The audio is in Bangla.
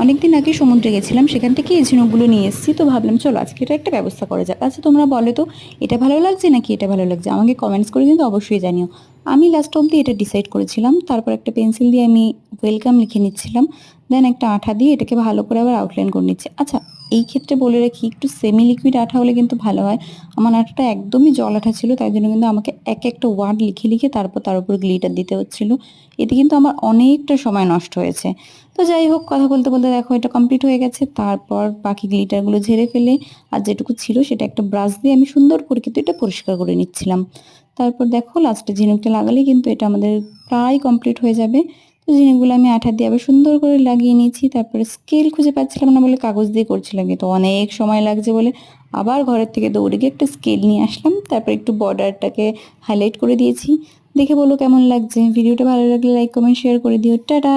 অনেকদিন আগে সমুদ্রে গেছিলাম, সেখান থেকে এই ঝিনুকগুলো নিয়ে এসেছি। তো ভাবলাম চলো আজকে এটা একটা ব্যবস্থা করা যাক। আচ্ছা তোমরা বলো তো, এটা ভালো লাগছে নাকি এটা ভালো লাগছে, আমাকে কমেন্টস করে কিন্তু অবশ্যই জানিও। আমি লাস্ট অবধি এটা ডিসাইড করেছিলাম। তারপর একটা পেন্সিল দিয়ে আমি ওয়েলকাম লিখে নিচ্ছিলাম, দেন একটা আঠা দিয়ে এটাকে ভালো করে আবার আউটলাইন করে নিচ্ছি। আচ্ছা, এই ক্ষেত্রে বলে রাখি, একটু সেমি লিকুইড আঠা হলে কিন্তু ভালো হয়। আমার আঠাটা একদমই জল আঠা ছিল, তাই জন্য কিন্তু আমাকে এক একটা ওয়ার্ড লিখে লিখে তারপর তার উপর গ্লিটার দিতে হচ্ছিল। এতে কিন্তু আমার অনেকটা সময় নষ্ট হয়েছে। তো যাই হোক, কথা বলতে বলতে দেখো এটা কমপ্লিট হয়ে গেছে। তারপর বাকি গ্লিটারগুলো ঝেড়ে ফেলে আর যেটুকু ছিল সেটা একটা ব্রাশ দিয়ে আমি সুন্দর করে কিন্তু এটা পরিষ্কার করে নিচ্ছিলাম। তারপর দেখো লাস্টে ঝিনুকটা লাগালে কিন্তু এটা আমাদের প্রায় কমপ্লিট হয়ে যাবে। তো ঝিনুকগুলো আমি আঠা দিয়ে আবার সুন্দর করে লাগিয়ে নিয়েছি। তারপরে স্কেল খুঁজে পাচ্ছিলাম না বলে কাগজ দিয়ে করছিলাম, কিন্তু অনেক সময় লাগছে বলে আবার ঘরের থেকে দৌড়ে গিয়ে একটা স্কেল নিয়ে আসলাম। তারপর একটু বর্ডারটাকে হাইলাইট করে দিয়েছি। দেখে বলো কেমন লাগছে। ভিডিওটা ভালো লাগলে লাইক কমেন্ট শেয়ার করে দিও। টাটা।